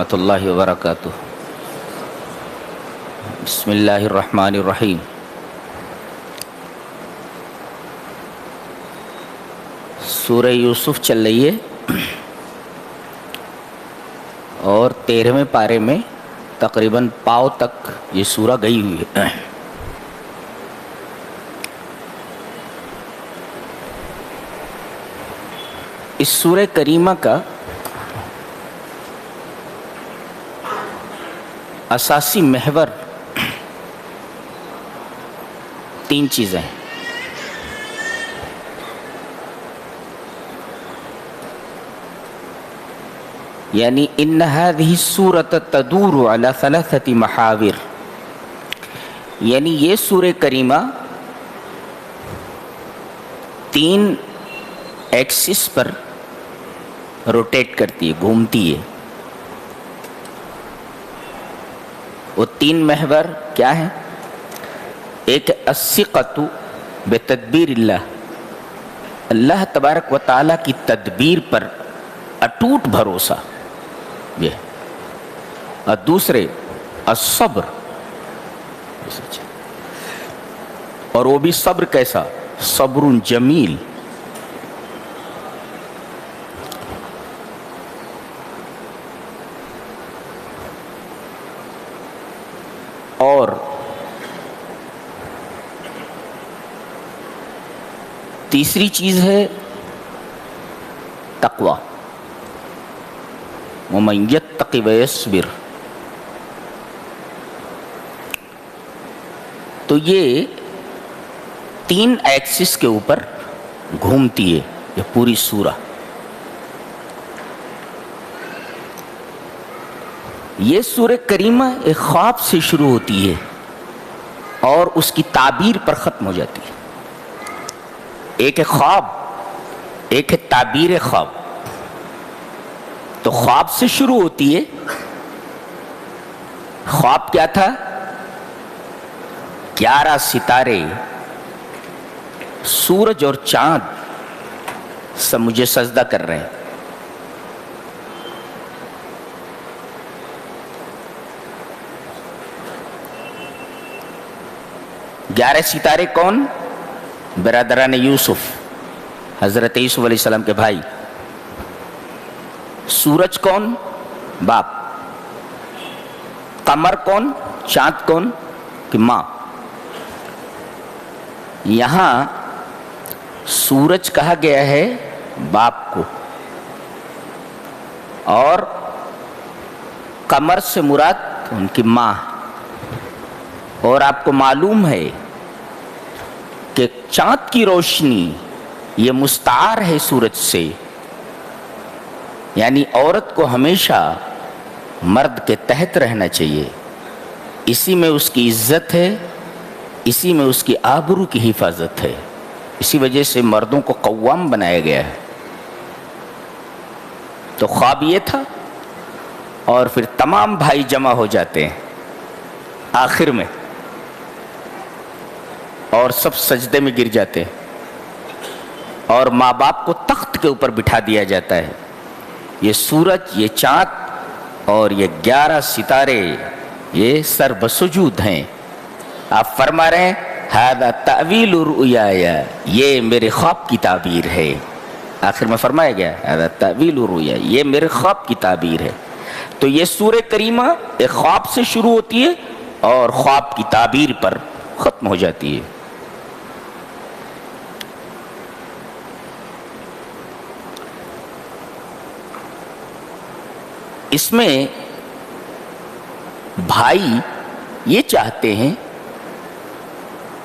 ورحمۃ اللہ وبرکاتہ۔ بسم اللہ الرحمن الرحیم۔ سورہ یوسف چل رہی ہے اور 13ویں پارے میں تقریباً پاؤ تک یہ سورہ گئی ہوئی ہے۔ اس سورہ کریمہ کا اساسی محور تین چیزیں ہیں۔ یعنی ان هذه السورۃ تدور علی ثلاثۃ محاور، یعنی یہ سورہ کریمہ تین ایکسس پر روٹیٹ کرتی ہے، گھومتی ہے۔ وہ تین محور کیا ہیں؟ ایک الثقۃ بتدبیر اللہ، اللہ تبارک و تعالیٰ کی تدبیر پر اٹوٹ بھروسہ یہ، اور دوسرے الصبر، اور وہ بھی صبر کیسا؟ صبر جمیل۔ اور تیسری چیز ہے تقوی، وَمَن يَتَّقِ وَيَصْبِرْ۔ تو یہ تین ایکسس کے اوپر گھومتی ہے یہ پوری سورہ۔ یہ سورہ کریمہ ایک خواب سے شروع ہوتی ہے اور اس کی تعبیر پر ختم ہو جاتی ہے۔ ایک ہے خواب، ایک ہے تعبیر خواب۔ تو خواب سے شروع ہوتی ہے۔ خواب کیا تھا؟ 11 ستارے سورج اور چاند سب مجھے سجدہ کر رہے ہیں۔ گیارہ ستارے کون؟ برادران یوسف، حضرت یوسف علیہ السلام کے بھائی۔ سورج کون؟ باپ۔ قمر کون؟ چاند کون؟ کہ ماں۔ یہاں سورج کہا گیا ہے باپ کو، اور قمر سے مراد ان کی ماں۔ اور آپ کو معلوم ہے کہ چاند کی روشنی یہ مستعار ہے سورج سے، یعنی عورت کو ہمیشہ مرد کے تحت رہنا چاہیے، اسی میں اس کی عزت ہے، اسی میں اس کی آبرو کی حفاظت ہے، اسی وجہ سے مردوں کو قوام بنایا گیا ہے۔ تو خواب یہ تھا، اور پھر تمام بھائی جمع ہو جاتے ہیں آخر میں، اور سب سجدے میں گر جاتے ہیں، اور ماں باپ کو تخت کے اوپر بٹھا دیا جاتا ہے۔ یہ سورج، یہ چاند اور یہ 11 ستارے یہ سر بسجود ہیں۔ آپ فرما رہے ہیں ھذا تأویل رؤیایا، یہ میرے خواب کی تعبیر ہے۔ آخر میں فرمایا گیا ھذا تأویل رؤیا، یہ میرے خواب کی تعبیر ہے۔ تو یہ سورہ کریمہ ایک خواب سے شروع ہوتی ہے اور خواب کی تعبیر پر ختم ہو جاتی ہے۔ اس میں بھائی یہ چاہتے ہیں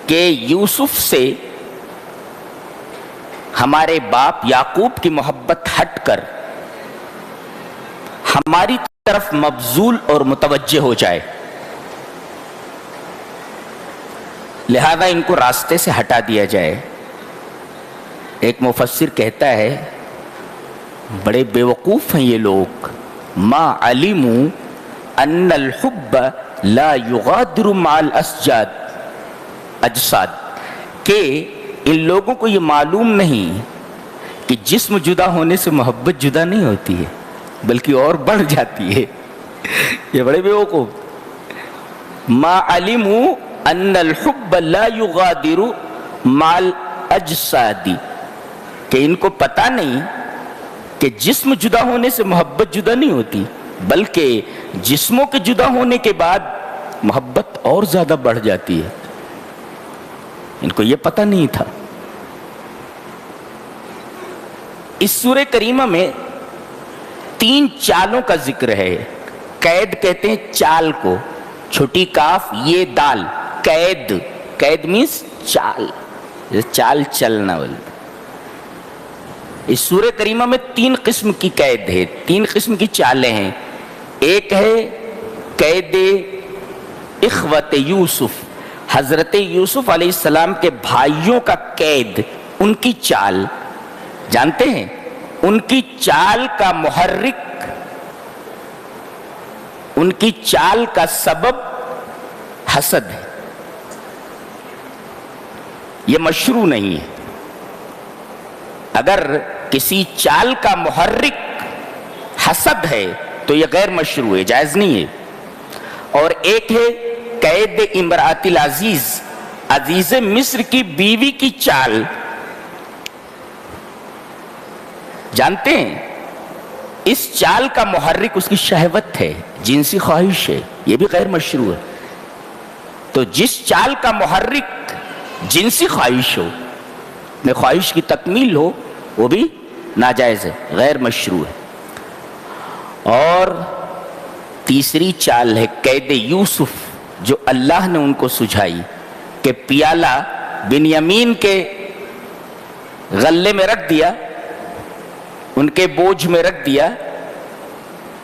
کہ یوسف سے ہمارے باپ یعقوب کی محبت ہٹ کر ہماری طرف مبذول اور متوجہ ہو جائے، لہذا ان کو راستے سے ہٹا دیا جائے۔ ایک مفسر کہتا ہے بڑے بیوقوف ہیں یہ لوگ، ما علموا ان الحب لا یغادر مع الاسجاد اجساد، کہ ان لوگوں کو یہ معلوم نہیں کہ جسم جدا ہونے سے محبت جدا نہیں ہوتی ہے بلکہ اور بڑھ جاتی ہے۔ یہ بڑے بیوقوف. ما علموا ان الحب لا یغادر مع الاجساد، کہ ان کو پتہ نہیں کہ جسم جدا ہونے سے محبت جدا نہیں ہوتی، بلکہ جسموں کے جدا ہونے کے بعد محبت اور زیادہ بڑھ جاتی ہے. ان کو یہ پتہ نہیں تھا. اس سورہ کریمہ میں 3 چالوں کا ذکر ہے. قید کہتے ہیں چال کو، چھوٹی کاف یہ دال، قید. قید مینس چال، چال چلنا والی. اس سورہ کریمہ میں 3 قسم کی قید ہے، 3 قسم کی چالیں ہیں. ایک ہے قید اخوت یوسف، حضرت یوسف علیہ السلام کے بھائیوں کا قید، ان کی چال. جانتے ہیں ان کی چال کا محرک، ان کی چال کا سبب حسد ہے. یہ مشروع نہیں ہے. اگر کسی چال کا محرک حسد ہے تو یہ غیر مشروع ہے، جائز نہیں ہے. اور ایک ہے قید امرأت العزیز، عزیز مصر کی بیوی کی چال. جانتے ہیں اس چال کا محرک اس کی شہوت ہے، جنسی خواہش ہے، یہ بھی غیر مشروع ہے. تو جس چال کا محرک جنسی خواہش ہو، میں خواہش کی تکمیل ہو، وہ بھی ناجائز ہے، غیر مشروع ہے. اور تیسری چال ہے قید یوسف، جو اللہ نے ان کو سجھائی کہ پیالہ بنیامین کے غلے میں رکھ دیا، ان کے بوجھ میں رکھ دیا،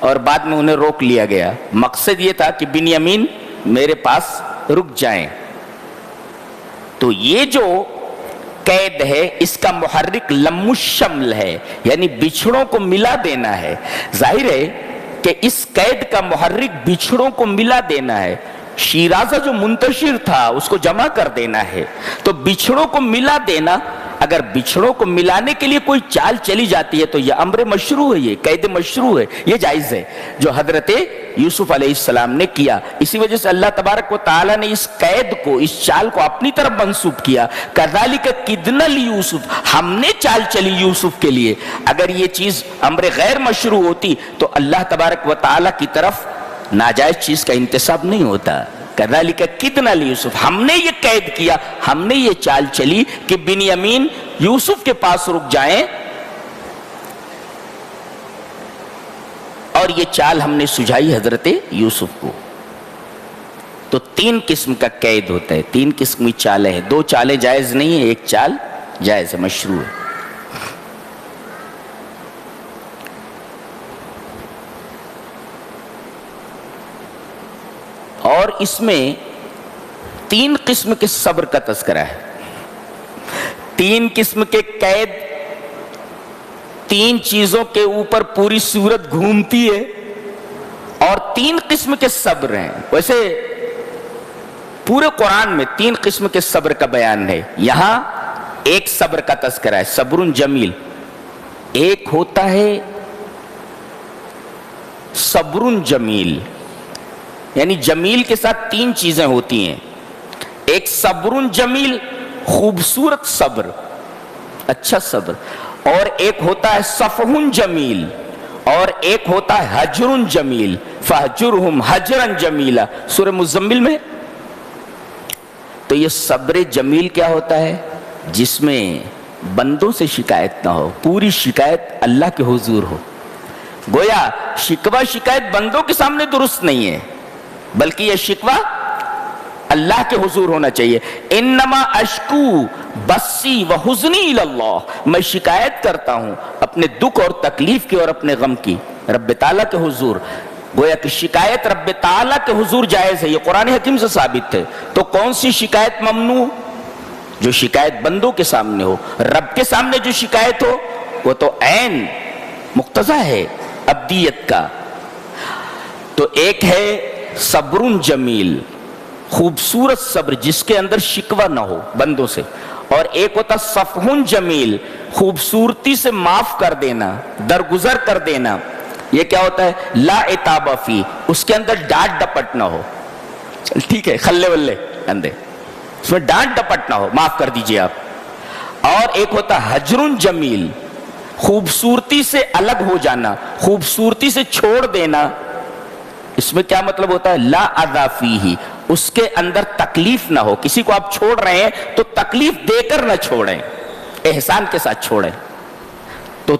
اور بعد میں انہیں روک لیا گیا. مقصد یہ تھا کہ بنیامین میرے پاس رک جائیں. تو یہ جو قید ہے اس کا محرک لم الشمل ہے، یعنی بچھڑوں کو ملا دینا ہے. ظاہر ہے کہ اس قید کا محرک بچھڑوں کو ملا دینا ہے. شیرازہ جو منتشر تھا اس کو جمع کر دینا ہے. تو بچھڑوں کو ملا دینا، اگر بچھڑوں کو ملانے کے لیے کوئی چال چلی جاتی ہے تو یہ امر مشروع ہے، یہ قید مشروع ہے، یہ جائز ہے جو حضرت یوسف علیہ السلام نے کیا. اسی وجہ سے اللہ تبارک و تعالیٰ نے اس قید کو، اس چال کو اپنی طرف منسوب کیا. کذالک کدنا لیوسف، ہم نے چال چلی یوسف کے لیے. اگر یہ چیز امر غیر مشروع ہوتی تو اللہ تبارک و تعالیٰ کی طرف ناجائز چیز کا انتساب نہیں ہوتا. کذالک کدنا لیوسف، ہم نے یہ قید کیا، ہم نے یہ چال چلی کہ بنیامین یوسف کے پاس رک جائیں، اور یہ چال ہم نے سجھائی حضرت یوسف کو. تو 3 قسم کا قید ہوتا ہے، 3 قسم کی چالیں ہیں. 2 چالیں جائز نہیں ہیں، 1 چال جائز ہے، مشروع ہے. اور اس میں 3 قسم کے صبر کا تذکرہ ہے. 3 قسم کے قید، 3 چیزوں کے اوپر پوری سورت گھومتی ہے، اور 3 قسم کے صبر ہیں. ویسے پورے قرآن میں 3 قسم کے صبر کا بیان ہے. یہاں ایک صبر کا تذکرہ ہے، صبر جمیل. ایک ہوتا ہے صبر جمیل، یعنی جمیل کے ساتھ 3 چیزیں ہوتی ہیں. ایک صبر جمیل، خوبصورت صبر، اچھا صبر. اور ایک ہوتا ہے صفح جمیل، اور ایک ہوتا ہے حجر جمیل. فہجرہم حجرا جمیلا، سورہ مزمل میں. تو یہ صبر جمیل کیا ہوتا ہے؟ جس میں بندوں سے شکایت نہ ہو، پوری شکایت اللہ کے حضور ہو. گویا شکوہ شکایت بندوں کے سامنے درست نہیں ہے، بلکہ یہ شکوہ اللہ کے حضور ہونا چاہیے. انما اشکو بسی و حزنی اللہ، میں شکایت کرتا ہوں اپنے دکھ اور تکلیف کی اور اپنے غم کی رب تعالیٰ کے حضور. گویا کہ شکایت رب تعالیٰ کے حضور جائز ہے، یہ قرآن حکیم سے ثابت ہے. تو کون سی شکایت ممنوع؟ جو شکایت بندوں کے سامنے ہو. رب کے سامنے جو شکایت ہو وہ تو عین مقتضا ہے عبدیت کا. تو ایک ہے صبر جمیل، خوبصورت صبر جس کے اندر شکوہ نہ ہو بندوں سے. اور ایک ہوتا صفح جمیل، خوبصورتی سے معاف کر دینا، درگزر کر دینا. یہ کیا ہوتا ہے؟ لا عتاب فی، اس کے اندر ڈانٹ ڈپٹ نہ ہو، ٹھیک ہے، کھلے ولے اندے، اس میں ڈانٹ ڈپٹ نہ ہو، معاف کر دیجئے آپ۔ اور ایک ہوتا ہے حجر جمیل، خوبصورتی سے الگ ہو جانا، خوبصورتی سے چھوڑ دینا۔ اس میں کیا مطلب ہوتا ہے؟ لا اذی فیہ، اس کے اندر تکلیف نہ ہو، کسی کو آپ چھوڑ رہے ہیں تو تکلیف دے کر نہ چھوڑیں، احسان کے ساتھ چھوڑیں۔ تو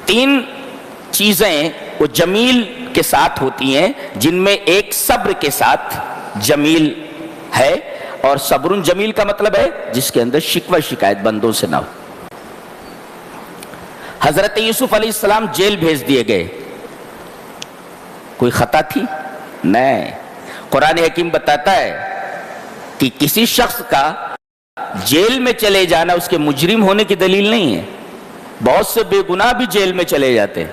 تین چیزیں وہ جمیل کے ساتھ ہوتی ہیں، جن میں ایک صبر کے ساتھ جمیل ہے، اور صبر جمیل کا مطلب ہے جس کے اندر شکوہ شکایت بندوں سے نہ ہو۔ حضرت یوسف علیہ السلام جیل بھیج دیے گئے، کوئی خطا تھی؟ نہیں۔ قرآن حکیم بتاتا ہے کہ کسی شخص کا جیل میں چلے جانا اس کے مجرم ہونے کی دلیل نہیں ہے، بہت سے بے گناہ بھی جیل میں چلے جاتے ہیں،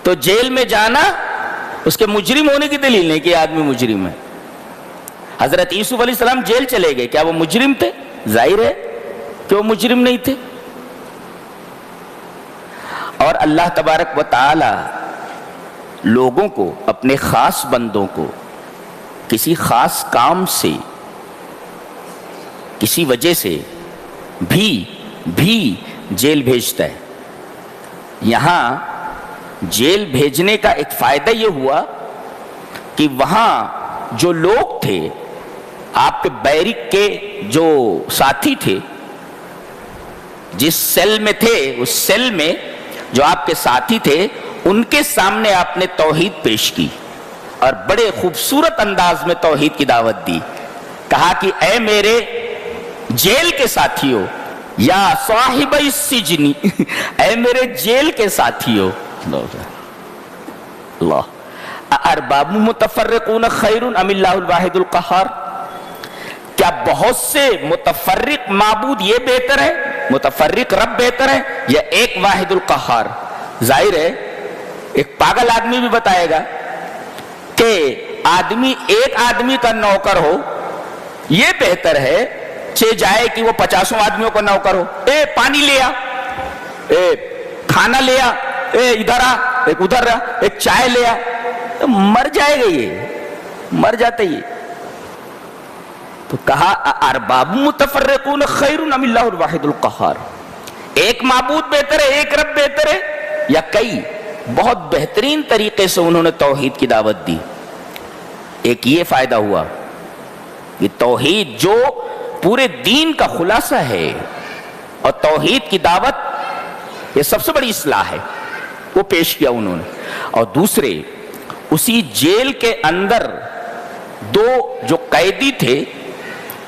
تو جیل میں جانا اس کے مجرم ہونے کی دلیل نہیں کہ یہ آدمی مجرم ہے۔ حضرت یوسف علیہ السلام جیل چلے گئے، کیا وہ مجرم تھے؟ ظاہر ہے کہ وہ مجرم نہیں تھے۔ اور اللہ تبارک و تعالی لوگوں کو، اپنے خاص بندوں کو کسی خاص کام سے، کسی وجہ سے بھی جیل بھیجتا ہے۔ یہاں جیل بھیجنے کا ایک فائدہ یہ ہوا کہ وہاں جو لوگ تھے، آپ کے بیرک کے جو ساتھی تھے، جس سیل میں تھے، اس سیل میں جو آپ کے ساتھی تھے، ان کے سامنے آپ نے توحید پیش کی اور بڑے خوبصورت انداز میں توحید کی دعوت دی۔ کہا کہ اے میرے جیل کے ساتھیو، یا صاحب السجن، اے میرے جیل کے ساتھیو، اللہ، ارباب متفرقون خیر ام اللہ الواحد القہار، کیا بہت سے متفرق معبود یہ بہتر ہے، متفرق رب بہتر ہے، یا ایک واحد القہار؟ ظاہر ہے ایک پاگل آدمی بھی بتائے گا کہ آدمی ایک آدمی کا نوکر ہو یہ بہتر ہے چہ جائے کہ وہ 50 آدمیوں کا نوکر ہو۔ اے پانی لیا، اے کھانا لیا، اے ادھر آ، ایک ادھر آ، ایک چائے لیا، مر جائے گا، یہ مر جاتا یہ۔ تو کہا ارباب متفرقون خیر ام اللہ الواحد القہار، ایک معبود بہتر ہے، ایک رب بہتر ہے، یا کئی؟ بہت بہترین طریقے سے انہوں نے توحید کی دعوت دی۔ ایک یہ فائدہ ہوا کہ توحید جو پورے دین کا خلاصہ ہے، اور توحید کی دعوت یہ سب سے بڑی اصلاح ہے، وہ پیش کیا انہوں نے۔ اور دوسرے، اسی جیل کے اندر دو جو قیدی تھے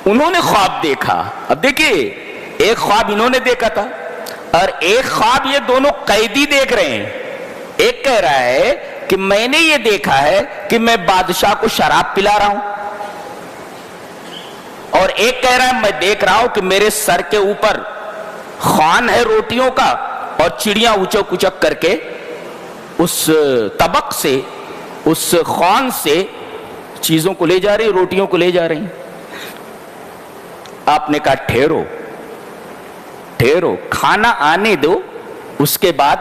انہوں نے خواب دیکھا۔ اب دیکھیے، ایک خواب انہوں نے دیکھا تھا اور ایک خواب یہ دونوں قیدی دیکھ رہے ہیں۔ ایک کہہ رہا ہے کہ میں نے یہ دیکھا ہے کہ میں بادشاہ کو شراب پلا رہا ہوں، اور ایک کہہ رہا ہے میں دیکھ رہا ہوں کہ میرے سر کے اوپر خوان ہے روٹیوں کا، اور چڑیاں اچک اچک کر کے اس طبق سے، اس خوان سے چیزوں کو لے جا رہی، روٹیوں کو لے جا رہی۔ آپ نے کہا ٹھہرو ٹھہرو، کھانا آنے دو، اس کے بعد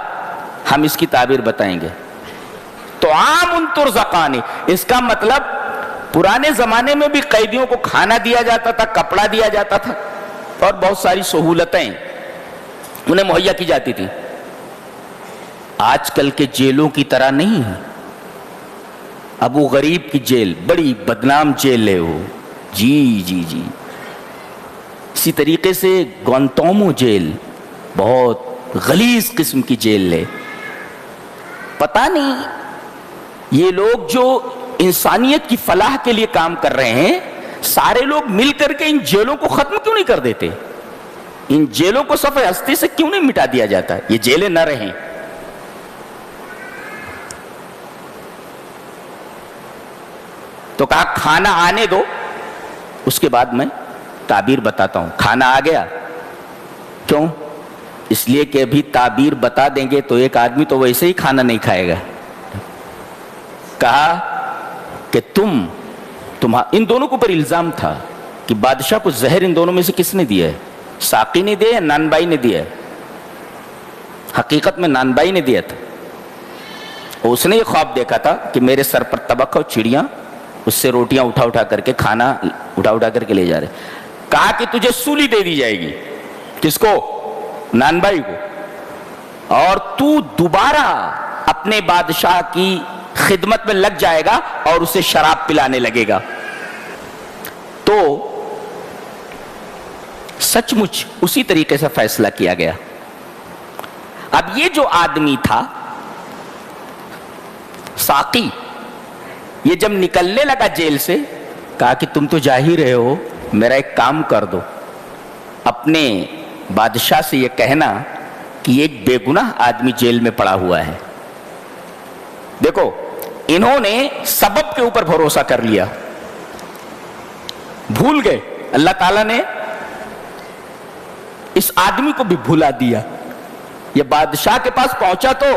ہم اس کی تعبیر بتائیں گے۔ تو عام ترزقانی، اس کا مطلب پرانے زمانے میں بھی قیدیوں کو کھانا دیا جاتا تھا، کپڑا دیا جاتا تھا، اور بہت ساری سہولتیں انہیں مہیا کی جاتی تھی۔ آج کل کے جیلوں کی طرح نہیں ہے۔ ابو غریب کی جیل بڑی بدنام جیل ہے وہ، جی، اسی طریقے سے گوانتانامو جیل بہت غلیظ قسم کی جیل ہے۔ پتہ نہیں یہ لوگ جو انسانیت کی فلاح کے لیے کام کر رہے ہیں، سارے لوگ مل کر کے ان جیلوں کو ختم کیوں نہیں کر دیتے؟ ان جیلوں کو صفحہ ہستی سے کیوں نہیں مٹا دیا جاتا؟ یہ جیلیں نہ رہیں۔ تو کہا کھانا آنے دو، اس کے بعد میں تعبیر بتاتا ہوں۔ کھانا آ گیا، کیوں؟ اس لیے کہ ابھی تعبیر بتا دیں گے تو ایک آدمی تو ویسے ہی کھانا نہیں کھائے گا۔ کہا کہ ان دونوں کے اوپر الزام تھا کہ بادشاہ کو زہر ان دونوں میں سے کس نے دیا ہے؟ ساقی نے دیا یا نان بائی نے دیا ہے؟ حقیقت میں نان بائی نے دیا تھا۔ اس نے یہ خواب دیکھا تھا کہ میرے سر پر طبق اور چڑیاں اس سے روٹیاں اٹھا اٹھا کر کے کھانا اٹھا اٹھا کر کے لے جا رہے. کہا کہ تجھے سولی دے دی جائے گی. کس کو؟ نان بھائی کو. اور تو دوبارہ اپنے بادشاہ کی خدمت میں لگ جائے گا اور اسے شراب پلانے لگے گا. تو سچ مچ اسی طریقے سے فیصلہ کیا گیا. اب یہ جو آدمی تھا ساقی، یہ جب نکلنے لگا جیل سے، کہا کہ تم تو جا ہی رہے ہو، میرا ایک کام کر دو، اپنے بادشاہ سے یہ کہنا کہ ایک بے گناہ آدمی جیل میں پڑا ہوا ہے. دیکھو انہوں نے سبب کے اوپر بھروسہ کر لیا، بھول گئے. اللہ تعالیٰ نے اس آدمی کو بھی بھلا دیا. یہ بادشاہ کے پاس پہنچا تو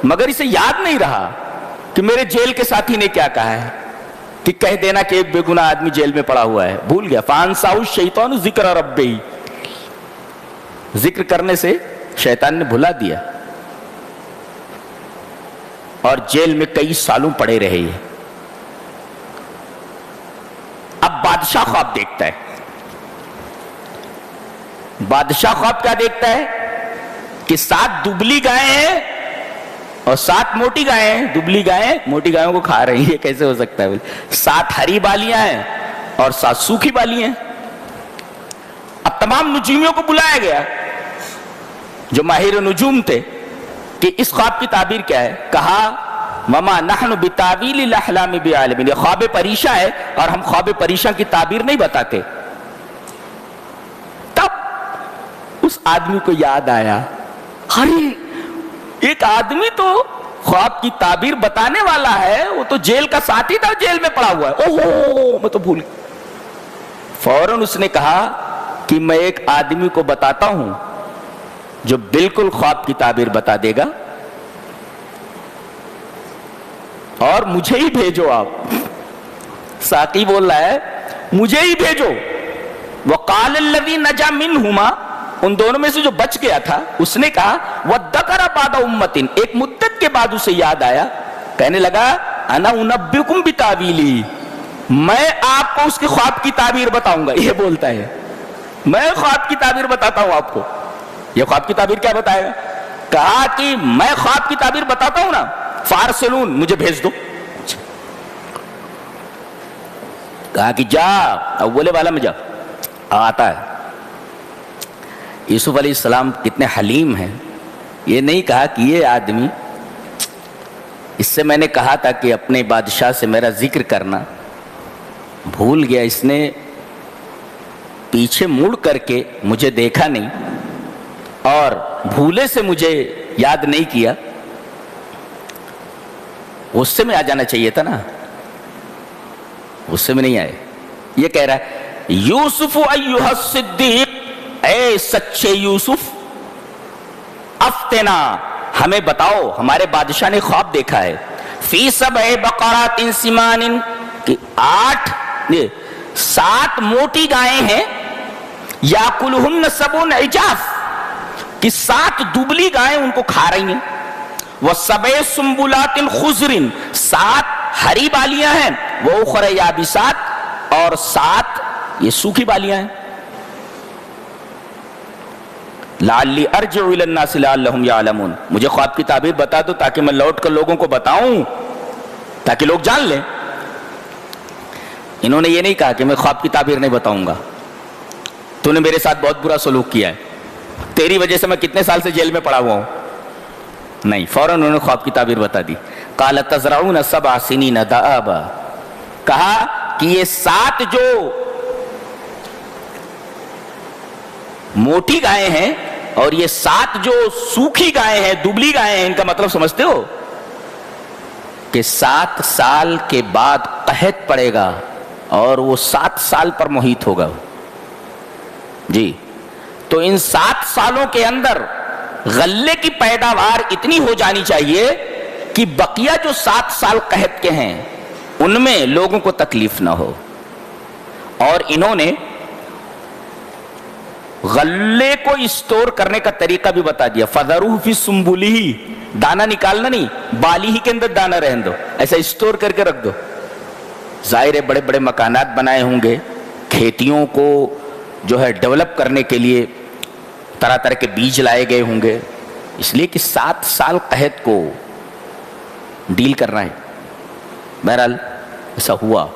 مگر اسے یاد نہیں رہا کہ میرے جیل کے ساتھی نے کیا کہا ہے کہ کہہ دینا کہ ایک بے گناہ آدمی جیل میں پڑا ہوا ہے. بھول گیا. فَأَنسَاهُ الشَّيْطَانُ ذِكْرَ رَبِّهِ، ذکر کرنے سے شیطان نے بھلا دیا اور جیل میں کئی سالوں پڑے رہے. اب بادشاہ خواب دیکھتا ہے. بادشاہ خواب کیا دیکھتا ہے کہ 7 دبلی گائیں ہیں اور 7 موٹی گائیں ہیں. دبلی گائیں موٹی گایوں کو کھا رہی ہیں، یہ کیسے ہو سکتا ہے؟ 7 ہری بالیاں ہیں اور 7 سوکھی بالیاں ہیں. اب تمام نجومیوں کو بلایا گیا جو ماہر نجوم تھے کہ اس خواب کی تعبیر کیا ہے. کہا وما نحن بتاویل الاحلام بعالمین، یہ خواب پریشاں ہے اور ہم خواب پریشاں کی تعبیر نہیں بتاتے. تب اس آدمی کو یاد آیا، ارے ایک آدمی تو خواب کی تعبیر بتانے والا ہے، وہ تو جیل کا ساتھی تھا، جیل میں پڑا ہوا ہے. اوہو میں تو بھول گیا. فوراً اس نے کہا کہ میں ایک آدمی کو بتاتا ہوں جو بالکل خواب کی تعبیر بتا دے گا اور مجھے ہی بھیجو. آپ ساقی بول رہا ہے مجھے ہی بھیجو. وقال الذی نجا منہما، ان دونوں میں سے جو بچ گیا تھا اس نے کہا وَذَّكَرَ بَعْدَ أُمَّةٍ، ایک مدت کے بعد اسے یاد آیا، کہنے لگا انا انبئکم بتاویلی، میں آپ کو اس کے خواب کی تعبیر بتاؤں گا. یہ بولتا ہے میں خواب کی تعبیر بتاتا ہوں آپ کو. یہ خواب کی تعبیر کیا بتائے گا؟ کہا کہ میں خواب کی تعبیر بتاتا ہوں نا، فارسلون، مجھے بھیج دو. کہا کہ جا اولے والا میں جا. آتا ہے. یوسف علیہ السلام کتنے حلیم ہیں. یہ نہیں کہا کہ یہ آدمی، اس سے میں نے کہا تھا کہ اپنے بادشاہ سے میرا ذکر کرنا، بھول گیا، اس نے پیچھے مڑ کر کے مجھے دیکھا نہیں اور بھولے سے مجھے یاد نہیں کیا. غصے میں آ جانا چاہیے تھا نا، غصے میں نہیں آئے. یہ کہہ رہا ہے یوسف ایھا الصدیق، اے سچے یوسف، افتنا، ہمیں بتاؤ، ہمارے بادشاہ نے خواب دیکھا ہے، فی 7 بقرات سمان، کہ 7 موٹی گائیں ہیں، یاکلہن 7 عجاف، کہ 7 دبلی گائیں ان کو کھا رہی ہیں، وَسَبْعِ سُنبُلَاتٍ خُضْرٍ، 7 ہری بالیاں ہیں، وَأُخْرَ یابسات، اور 7 یہ سوکھی بالیاں ہیں. لعلی ارجع الی الناس لعلہم یعلمون، مجھے خواب کی تعبیر بتا دو تاکہ میں لوٹ کر لوگوں کو بتاؤں تاکہ لوگ جان لیں. انہوں نے یہ نہیں کہا کہ میں خواب کی تعبیر نہیں بتاؤں گا، تو نے میرے ساتھ بہت برا سلوک کیا ہے، تیری وجہ سے میں کتنے سال سے جیل میں پڑا ہوا ہوں. نہیں، فوراً انہوں نے خواب کی تعبیر بتا دی. قال تزرعون 7 سنین دأبا، کہا کہ یہ 7 جو موٹی گائیں ہیں اور یہ 7 جو سوکھی گائیں ہیں، دبلی گائیں ہیں، ان کا مطلب سمجھتے ہو کہ 7 سال کے بعد قحط پڑے گا اور وہ 7 سال پر محیط ہوگا. جی، تو ان 7 سالوں کے اندر غلے کی پیداوار اتنی ہو جانی چاہیے کہ بقیہ جو 7 سال قحط کے ہیں ان میں لوگوں کو تکلیف نہ ہو. اور انہوں نے غلے کو اسٹور کرنے کا طریقہ بھی بتا دیا. فَذَرُوهُ فِي سُنبُلِهِ، دانا نکالنا نہیں، بالی ہی کے اندر دانا رہن دو، ایسا اسٹور کر کے رکھ دو۔ ظاہر ہے بڑے بڑے مکانات بنائے ہوں گے، کھیتیوں کو جو ہے ڈیولپ کرنے کے لیے طرح طرح کے بیج لائے گئے ہوں گے، اس لیے کہ 7 سال قحط کو ڈیل کرنا ہے۔ بہرحال ایسا ہوا۔